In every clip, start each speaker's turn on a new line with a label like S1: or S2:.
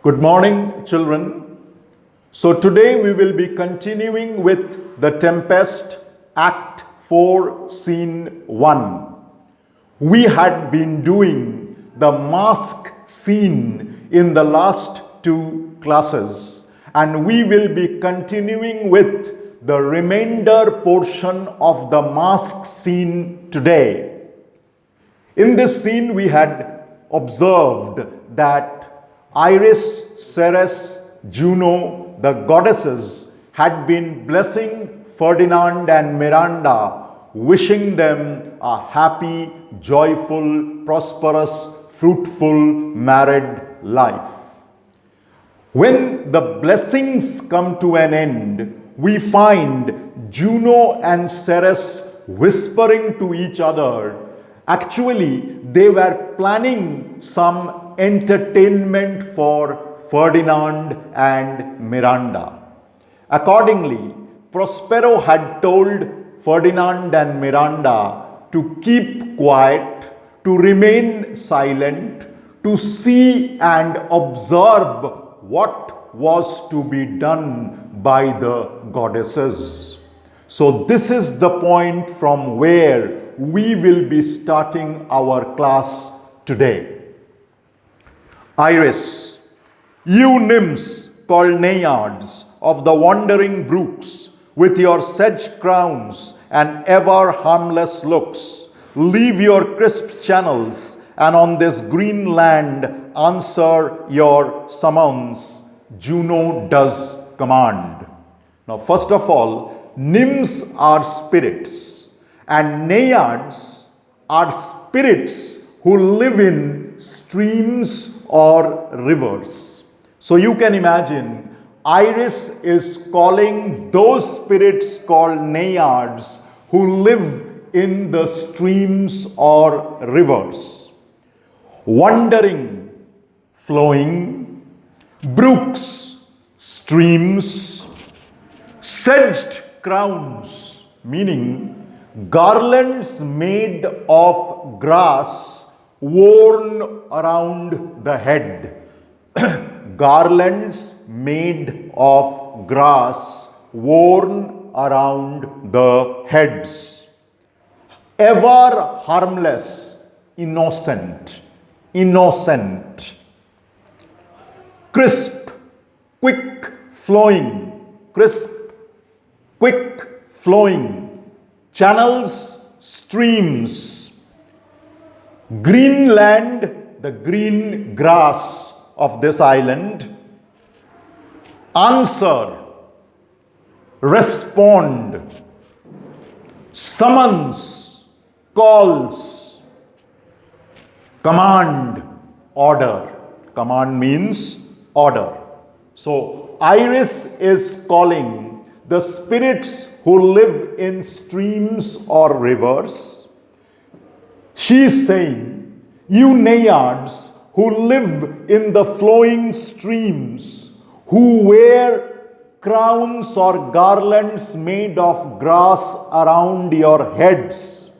S1: Good morning, children. So today we will be continuing with the Tempest Act 4 Scene 1. We had been doing the mask scene in the last two classes, and we will be continuing with the remainder portion of the mask scene today. In this scene we had observed that Iris, Ceres, Juno, the goddesses, had been blessing Ferdinand and Miranda, wishing them a happy, joyful, prosperous, fruitful married life. When the blessings come to an end, we find Juno and Ceres whispering to each other. Actually, they were planning some entertainment for Ferdinand and Miranda. Accordingly, Prospero had told Ferdinand and Miranda to keep quiet, to remain silent, to see and observe what was to be done by the goddesses. So this is the point from where we will be starting our class today. Iris, you nymphs called naiads of the wandering brooks, with your sedge crowns and ever harmless looks, leave your crisp channels and on this green land answer your summons. Juno does command. Now, first of all, nymphs are spirits, and naiads are spirits who live in streams or rivers. So you can imagine Iris is calling those spirits called naiads who live in the streams or rivers. Wandering, flowing, brooks, streams, sedged crowns, meaning garlands made of grass worn around the head. Garlands made of grass worn around the heads. Ever harmless, innocent, innocent. Crisp, quick flowing, crisp, quick flowing. Channels, streams. Green land, the green grass of this island. Answer, respond. Summons, calls. Command, order. Command means order. So Iris is calling the spirits who live in streams or rivers. She is saying, you naiads who live in the flowing streams, who wear crowns or garlands made of grass around your heads,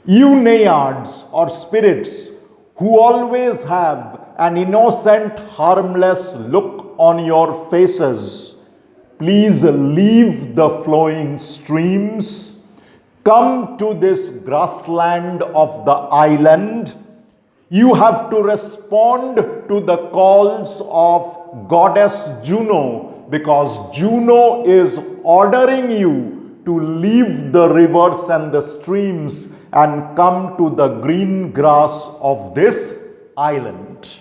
S1: you naiads or spirits who always have an innocent, harmless look on your faces, please leave the flowing streams. Come to this grassland of the island. You have to respond to the calls of Goddess Juno, because Juno is ordering you to leave the rivers and the streams and come to the green grass of this island.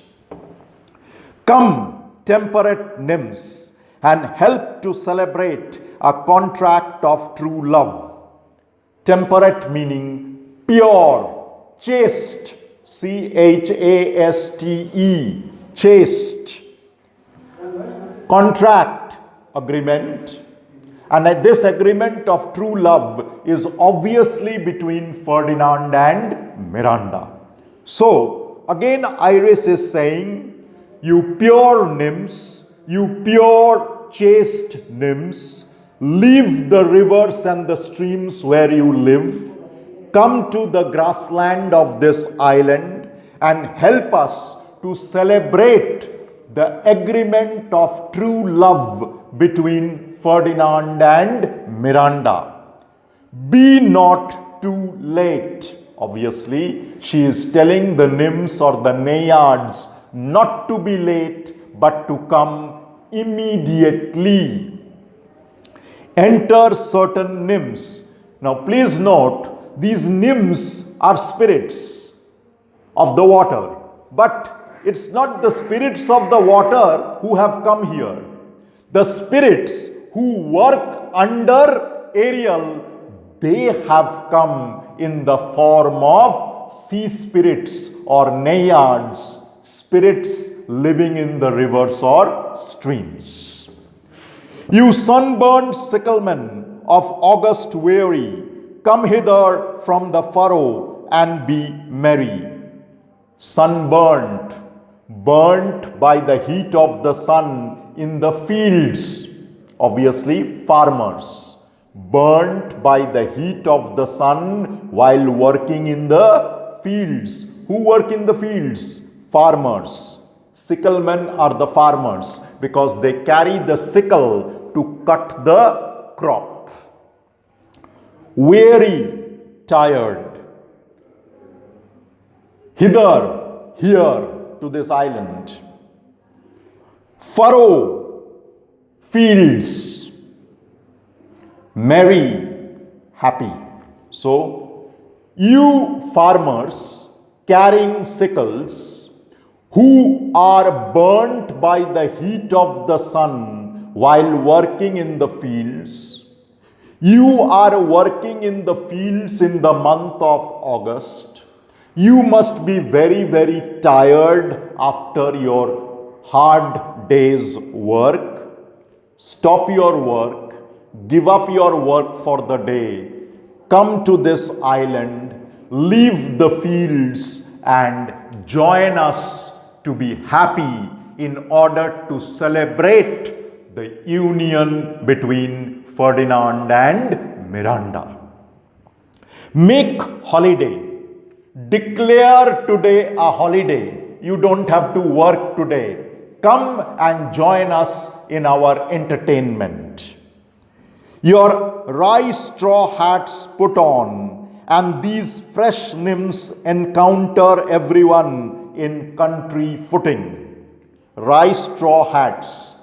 S1: Come, temperate nymphs, and help to celebrate a contract of true love. Temperate meaning pure, chaste, C-H-A-S-T-E, chaste. Contract, agreement. And this agreement of true love is obviously between Ferdinand and Miranda. So, again Iris is saying, you pure nymphs, you pure chaste nymphs, leave the rivers and the streams where you live, come to the grassland of this island and help us to celebrate the agreement of true love between Ferdinand and Miranda. Be not too late. Obviously, she is telling the nymphs or the naiads not to be late, but to come immediately. Enter certain nymphs. Now, please note, these nymphs are spirits of the water, but it's not the spirits of the water who have come here. The spirits who work under Ariel, they have come in the form of sea spirits or naiads, spirits living in the rivers or streams. You sunburned sicklemen of August weary, come hither from the furrow and be merry. Sunburnt, burnt by the heat of the sun in the fields, obviously farmers, burnt by the heat of the sun while working in the fields. Who work in the fields? Farmers. Sicklemen are the farmers because they carry the sickle to cut the crop. Weary, tired. Hither, here to this island. Furrow, fields. Merry, happy. So, you farmers carrying sickles who are burnt by the heat of the sun while working in the fields, you are working in the fields in the month of August. You must be very, very tired after your hard day's work. Stop your work. Give up your work for the day. Come to this island. Leave the fields and join us to be happy in order to celebrate the union between Ferdinand and Miranda. Make holiday. Declare today a holiday. You don't have to work today. Come and join us in our entertainment. Your rye straw hats put on, and these fresh nymphs encounter everyone in country footing. Rye straw hats.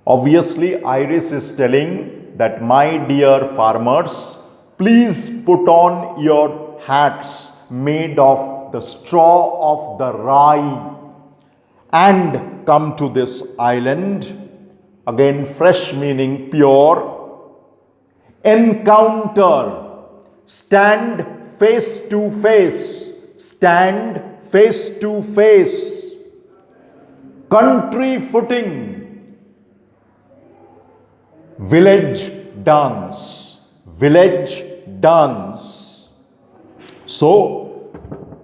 S1: Obviously, Iris is telling that, my dear farmers, please put on your hats made of the straw of the rye and come to this island. Again, fresh meaning pure. Encounter. Stand face to face. Stand face to face. Country footing. Village dance. Village dance. So,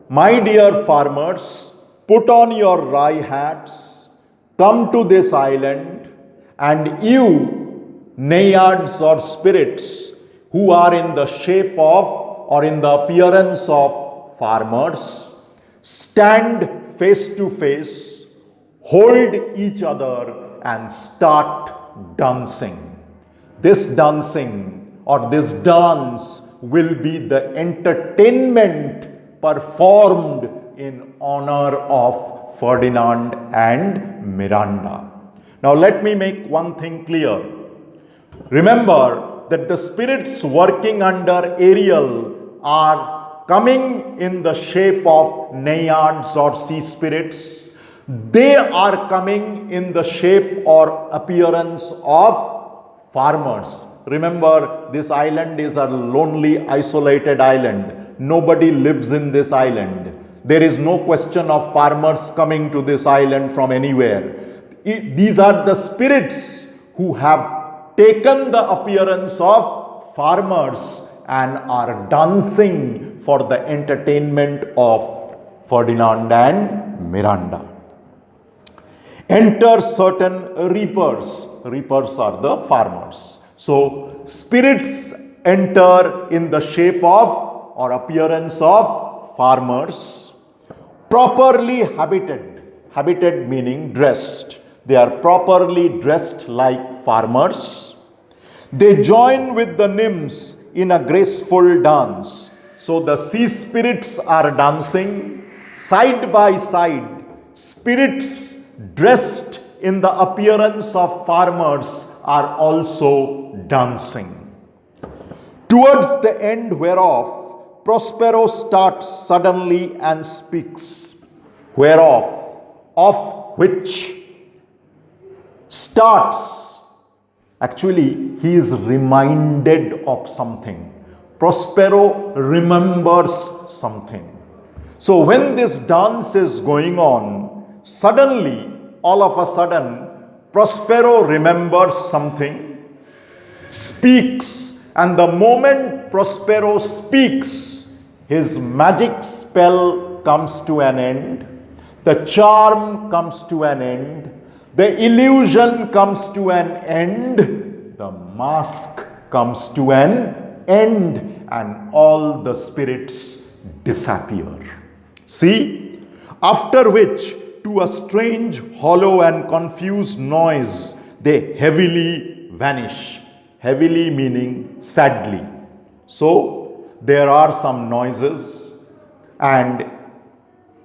S1: my dear farmers, put on your rye hats, come to this island, and you, naiads or spirits who are in the shape of or in the appearance of farmers, stand face to face, hold each other and start dancing. This dancing or this dance will be the entertainment performed in honor of Ferdinand and Miranda. Now let me make one thing clear. Remember that the spirits working under Ariel are coming in the shape of naiads or sea spirits. They are coming in the shape or appearance of farmers. Remember, this island is a lonely, isolated island. Nobody lives in this island. There is no question of farmers coming to this island from anywhere. These are the spirits who have taken the appearance of farmers and are dancing for the entertainment of Ferdinand and Miranda. Enter certain reapers. Reapers are the farmers. So, spirits enter in the shape of or appearance of farmers, properly habited. habited meaning dressed. They are properly dressed like farmers. They join with the nymphs in a graceful dance. So the sea spirits are dancing side by side. Spirits dressed in the appearance of farmers are also dancing. Towards the end whereof Prospero starts suddenly and speaks. Whereof, of which, starts. Actually, he is reminded of something. Prospero remembers something. So when this dance is going on, suddenly, all of a sudden, Prospero remembers something, speaks, and the moment Prospero speaks, his magic spell comes to an end, the charm comes to an end, the illusion comes to an end, the mask comes to an end, and all the spirits disappear. See? After which, to a strange, hollow and confused noise, they heavily vanish. Heavily meaning sadly. So, there are some noises, and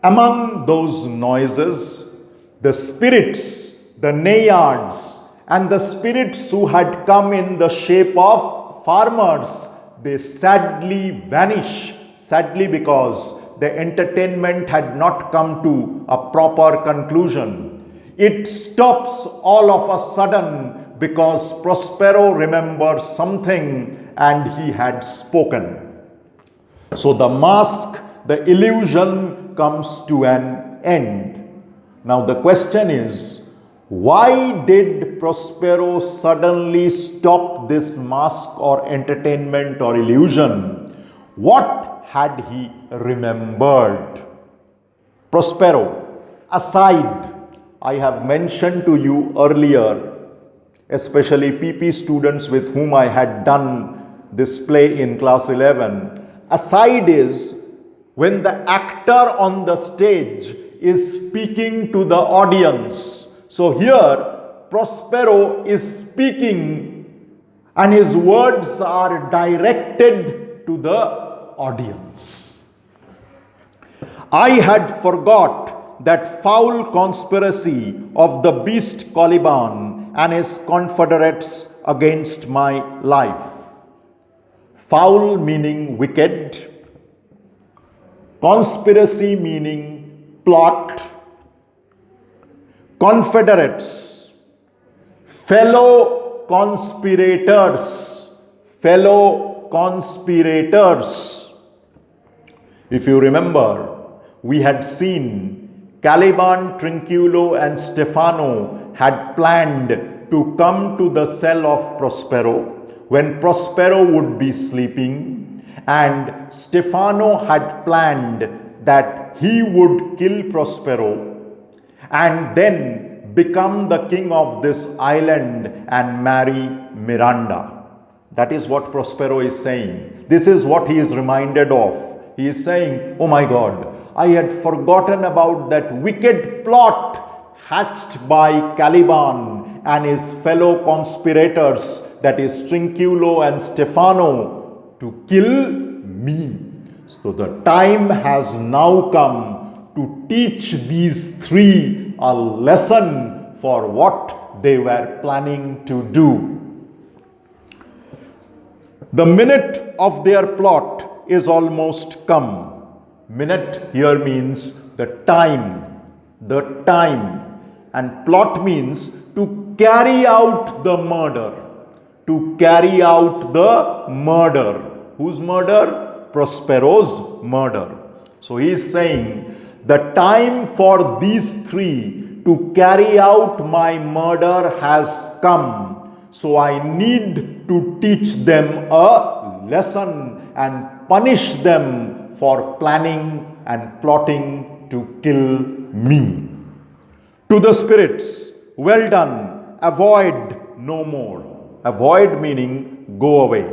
S1: among those noises, the spirits, the naiads, and the spirits who had come in the shape of farmers, they sadly vanish. Sadly because the entertainment had not come to a proper conclusion. It stops all of a sudden because Prospero remembers something and he had spoken. So the mask, the illusion comes to an end. Now the question is, why did Prospero suddenly stop this mask or entertainment or illusion? What had he remembered? Prospero, aside, I have mentioned to you earlier, especially PP students with whom I had done this play in class 11, aside is when the actor on the stage is speaking to the audience. So here, Prospero is speaking and his words are directed to the audience. I had forgot that foul conspiracy of the beast Caliban and his confederates against my life. Foul meaning wicked, conspiracy meaning plot, confederates, fellow conspirators, fellow conspirators. If you remember, we had seen Caliban, Trinculo and Stefano had planned to come to the cell of Prospero when Prospero would be sleeping, and Stefano had planned that he would kill Prospero and then become the king of this island and marry Miranda. That is what Prospero is saying. This is what he is reminded of. He is saying, oh my God, I had forgotten about that wicked plot hatched by Caliban and his fellow conspirators, that is Trinculo and Stefano, to kill me. So the time has now come to teach these three a lesson for what they were planning to do. The minute of their plot is almost come. Minute here means the time. And plot means to carry out the murder. To carry out the murder. Whose murder? Prospero's murder. So he is saying, the time for these three to carry out my murder has come. So I need to teach them a lesson and punish them for planning and plotting to kill me. To the spirits, well done, avoid no more. Avoid meaning go away.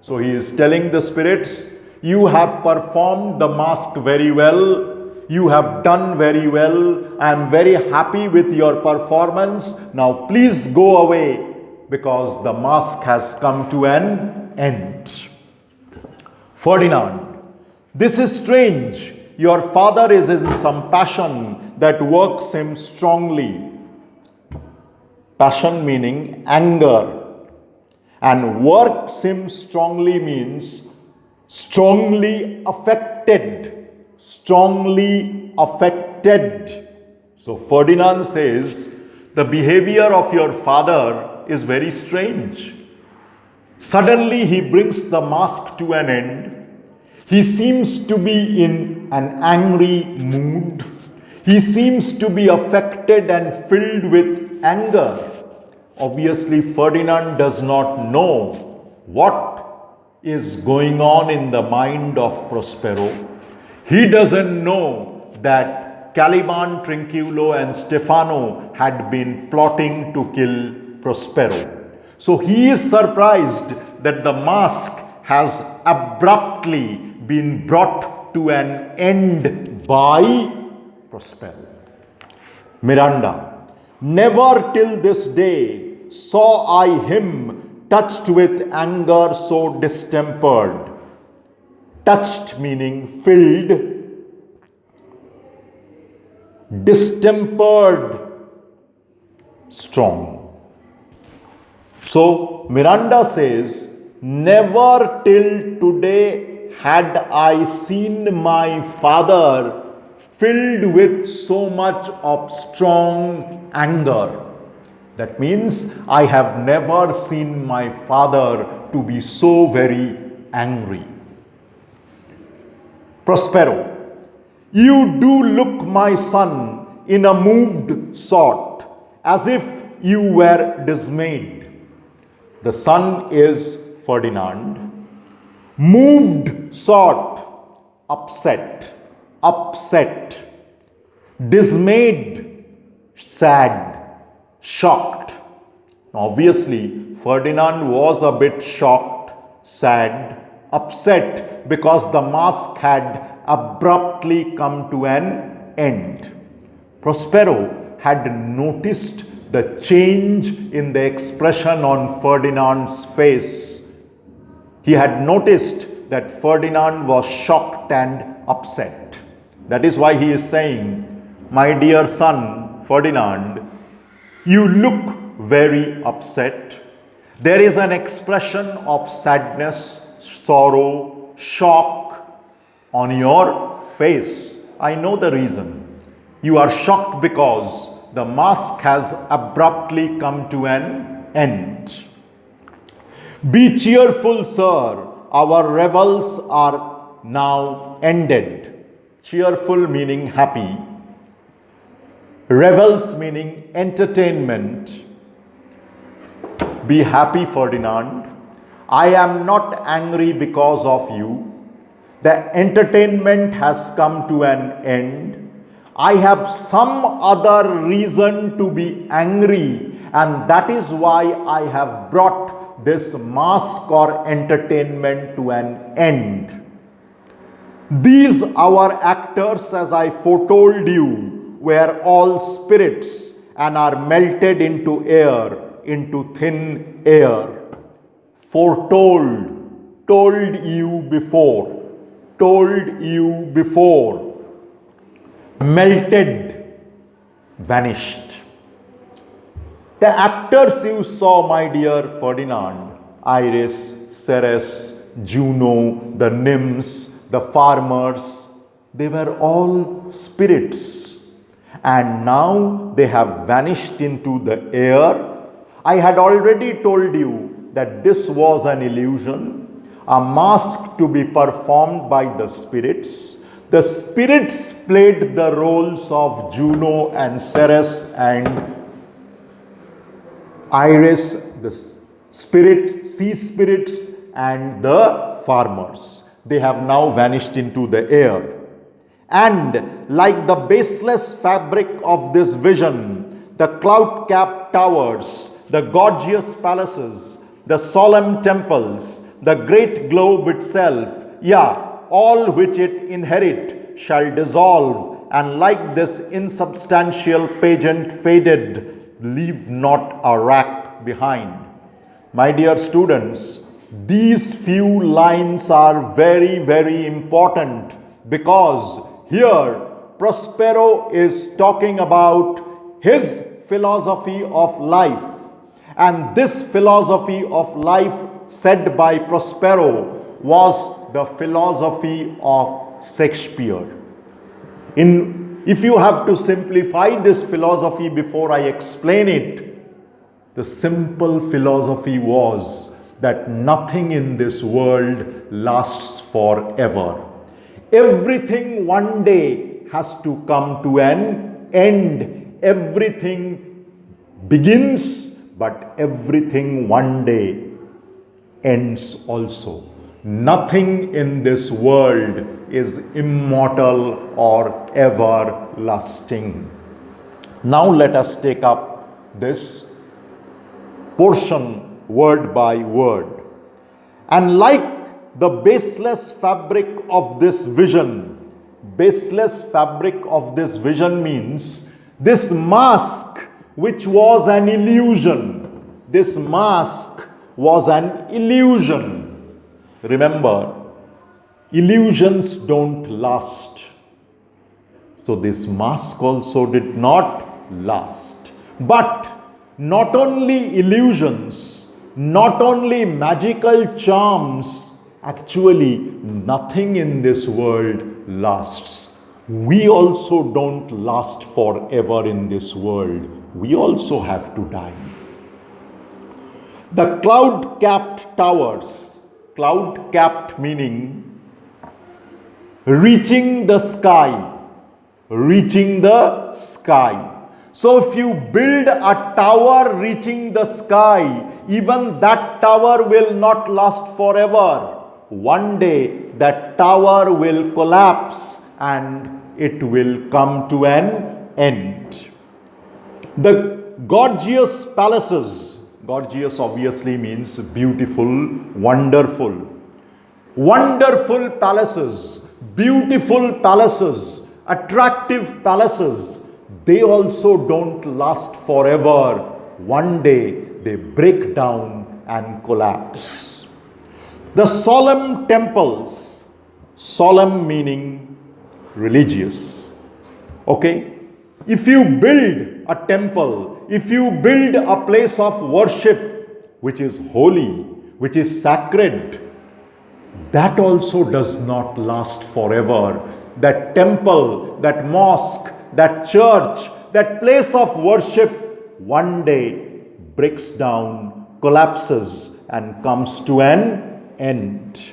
S1: So he is telling the spirits, you have performed the mask very well. You have done very well. I am very happy with your performance. Now please go away because the masque has come to an end. Ferdinand, this is strange. Your father is in some passion that works him strongly. Passion meaning anger. And works him strongly means strongly affected. Strongly affected. So Ferdinand says, the behavior of your father is very strange. Suddenly he brings the masque to an end. He seems to be in an angry mood. He seems to be affected and filled with anger. Obviously, Ferdinand does not know what is going on in the mind of Prospero. He doesn't know that Caliban, Trinculo and Stefano had been plotting to kill Prospero. So he is surprised that the masque has abruptly been brought to an end by Prospero. Miranda, never till this day saw I him touched with anger so distempered. Touched meaning filled. Distempered, strong. So Miranda says, never till today had I seen my father filled with so much of strong anger. That means I have never seen my father to be so very angry. Prospero, you do look, my son, in a moved sort, as if you were dismayed. The son is Ferdinand. Moved sort, upset, upset. Dismayed, sad, shocked. Obviously, Ferdinand was a bit shocked, sad, upset because the masque had abruptly come to an end. Prospero had noticed the change in the expression on Ferdinand's face. He had noticed that Ferdinand was shocked and upset. That is why he is saying, my dear son, Ferdinand, you look very upset. There is an expression of sadness, sorrow, shock on your face. I know the reason. You are shocked because the masque has abruptly come to an end. Be cheerful, sir. Our revels are now ended. Cheerful meaning happy. Revels meaning entertainment. Be happy, Ferdinand. I am not angry because of you. The entertainment has come to an end. I have some other reason to be angry, and that is why I have brought this masque or entertainment to an end. These our actors, as I foretold you, were all spirits and are melted into air, into thin air. Foretold, told you before, told you before. Melted, vanished. The actors you saw, my dear Ferdinand, Iris, Ceres, Juno, the nymphs, the farmers, they were all spirits. And now they have vanished into the air. I had already told you that this was an illusion, a mask to be performed by the spirits. The spirits played the roles of Juno and Ceres and Iris, the sea spirits and the farmers. They have now vanished into the air. And like the baseless fabric of this vision, the cloud-capped towers, the gorgeous palaces, the solemn temples, the great globe itself, all which it inherit shall dissolve and like this insubstantial pageant faded, leave not a rack behind. My dear students, these few lines are very, very important, because here Prospero is talking about his philosophy of life. And this philosophy of life said by Prospero was the philosophy of Shakespeare. If you have to simplify this philosophy before I explain it, the simple philosophy was that nothing in this world lasts forever. Everything one day has to come to an end. Everything begins, but everything one day ends also. Nothing in this world is immortal or everlasting. Now let us take up this portion word by word. And like the baseless fabric of this vision, baseless fabric of this vision means this mask which was an illusion. This mask was an illusion. Remember, illusions don't last. So this mask also did not last. But not only illusions, not only magical charms, actually nothing in this world lasts. We also don't last forever in this world. We also have to die. The cloud-capped towers, cloud-capped meaning reaching the sky, reaching the sky. So if you build a tower reaching the sky, even that tower will not last forever. One day that tower will collapse and it will come to an end. The gorgeous palaces, gorgeous obviously means beautiful, wonderful. Wonderful palaces, beautiful palaces, attractive palaces, they also don't last forever. One day they break down and collapse. The solemn temples, solemn meaning religious. Okay? If you build a temple, if you build a place of worship which is holy, which is sacred, that also does not last forever. That temple, that mosque, that church, that place of worship one day breaks down, collapses and comes to an end.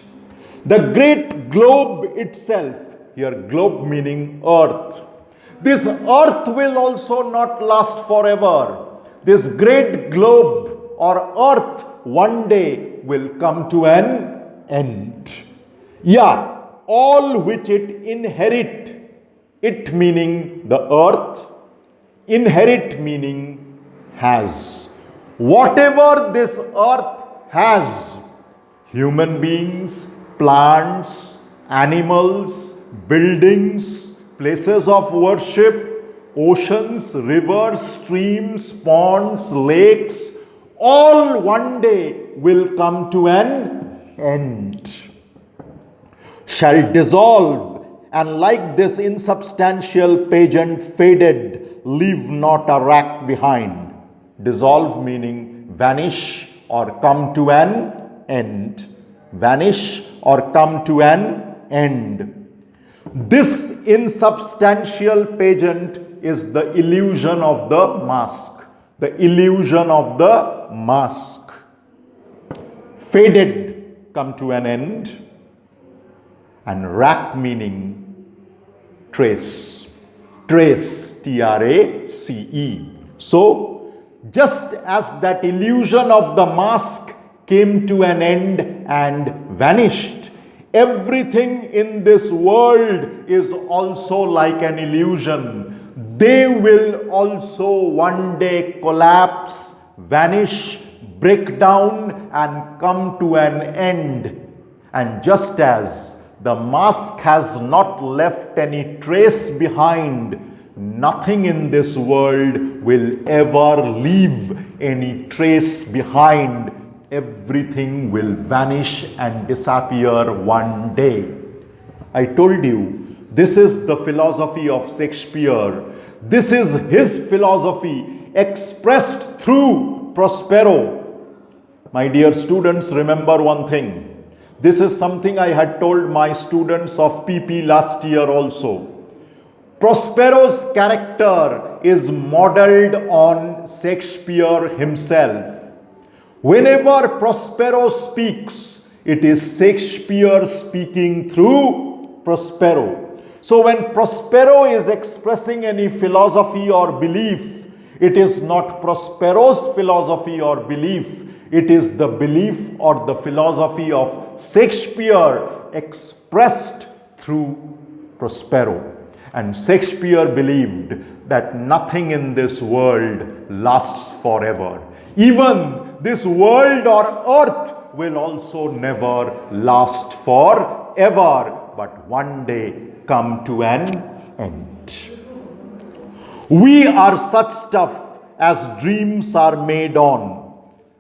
S1: The great globe itself, here globe meaning earth, this earth will also not last forever. This great globe or earth one day will come to an end. Yeah, all which it inherit, it meaning the earth, inherit meaning has. Whatever this earth has, human beings, plants, animals, buildings, places of worship, oceans, rivers, streams, ponds, lakes, all one day will come to an end, shall dissolve, and like this insubstantial pageant faded, leave not a rack behind. Dissolve meaning vanish or come to an end. Vanish or come to an end. This insubstantial pageant is the illusion of the mask. The illusion of the mask. Faded, come to an end. And rack meaning trace. Trace, T-R-A-C-E. So, just as that illusion of the mask came to an end and vanished, everything in this world is also like an illusion. They will also one day collapse, vanish, break down and come to an end. And just as The mask has not left any trace behind. Nothing in this world will ever leave any trace behind. Everything will vanish and disappear one day. I told you, this is the philosophy of Shakespeare. This is his philosophy expressed through Prospero. My dear students, remember one thing. This is something I had told my students of PP last year also. Prospero's character is modeled on Shakespeare himself. Whenever Prospero speaks, it is Shakespeare speaking through Prospero. So when Prospero is expressing any philosophy or belief, it is not Prospero's philosophy or belief. It is the belief or the philosophy of Shakespeare expressed through Prospero. And Shakespeare believed that nothing in this world lasts forever. Even this world or earth will also never last forever, but one day come to an end. We are such stuff as dreams are made on.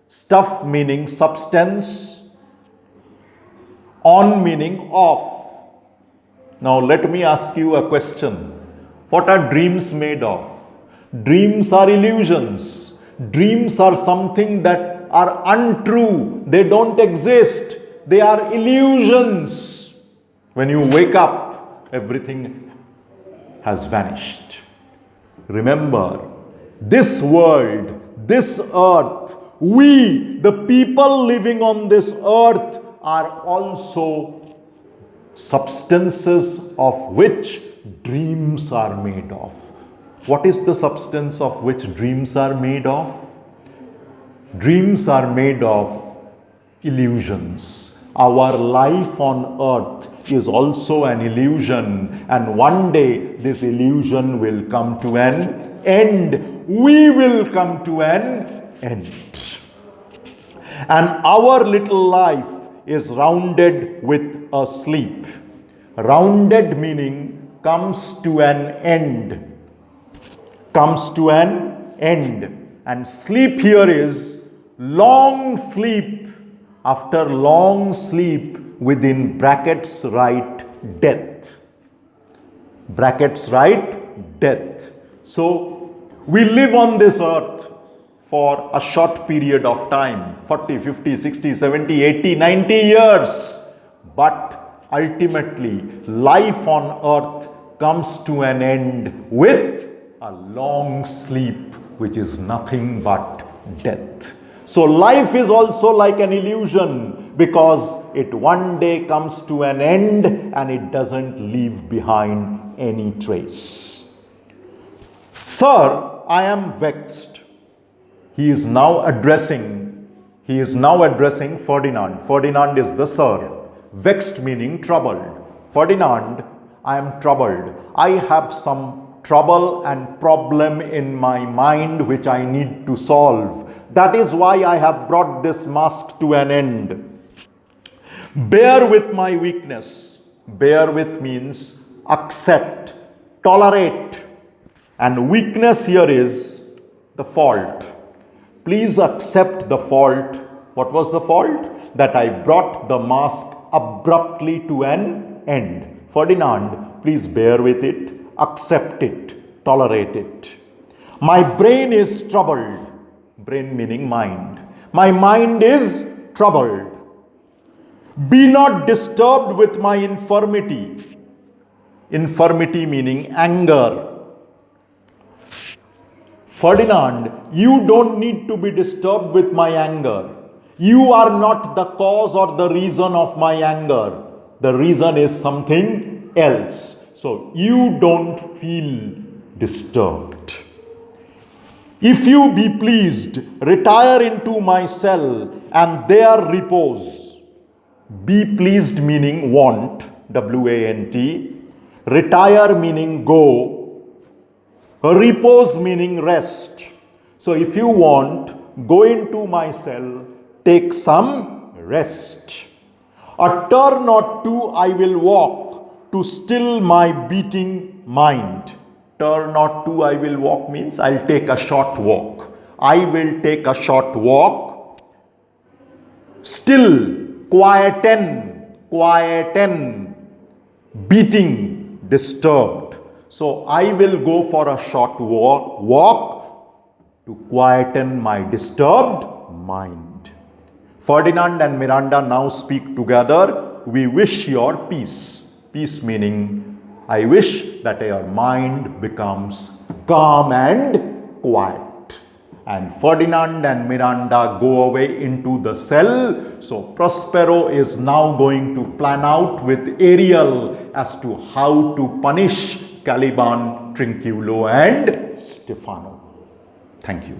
S1: Stuff meaning substance, on meaning of. Now let me ask you a question. What are dreams made of? Dreams are illusions. Dreams are something that are untrue. They don't exist. They are illusions. When you wake up, everything has vanished. Remember, this world, this earth, we, the people living on this earth, are also substances of which dreams are made of. What is the substance of which dreams are made of? Dreams are made of illusions. Our life on earth is also an illusion, and one day this illusion will come to an end. We will come to an end. And our little life is rounded with a sleep. Rounded meaning comes to an end. Comes to an end. And sleep here is long sleep. After long sleep, within brackets write death. Brackets write death. So we live on this earth for a short period of time, 40, 50, 60, 70, 80, 90 years. But ultimately, life on earth comes to an end with a long sleep, which is nothing but death. So life is also like an illusion, because it one day comes to an end and it doesn't leave behind any trace. Sir, I am vexed. He is now addressing Ferdinand. Ferdinand is the sir. Vexed meaning troubled. Ferdinand, I am troubled. I have some trouble and problem in my mind which I need to solve. That is why I have brought this mask to an end. Bear with my weakness. Bear with means accept, tolerate. And weakness here is the fault. Please accept the fault. What was the fault? That I brought the mask abruptly to an end. Ferdinand, please bear with it, accept it, tolerate it. My brain is troubled. Brain meaning mind. My mind is troubled. Be not disturbed with my infirmity. Infirmity meaning anger. Ferdinand, you don't need to be disturbed with my anger. You are not the cause or the reason of my anger. The reason is something else. So you don't feel disturbed. If you be pleased, retire into my cell and there repose. Be pleased meaning want, W-A-N-T. Retire meaning go. Repose meaning rest. So if you want, go into my cell, take some rest. A turn or two I will walk to still my beating mind. Turn or two I will walk means I'll take a short walk. I will take a short walk. Still, quieten, beating, disturbed. So I will go for a short walk to quieten my disturbed mind. Ferdinand and Miranda now speak together. We wish your peace. Peace meaning, I wish that your mind becomes calm and quiet. And Ferdinand and Miranda go away into the cell. So Prospero is now going to plan out with Ariel as to how to punish Caliban, Trinculo and Stefano. Thank you.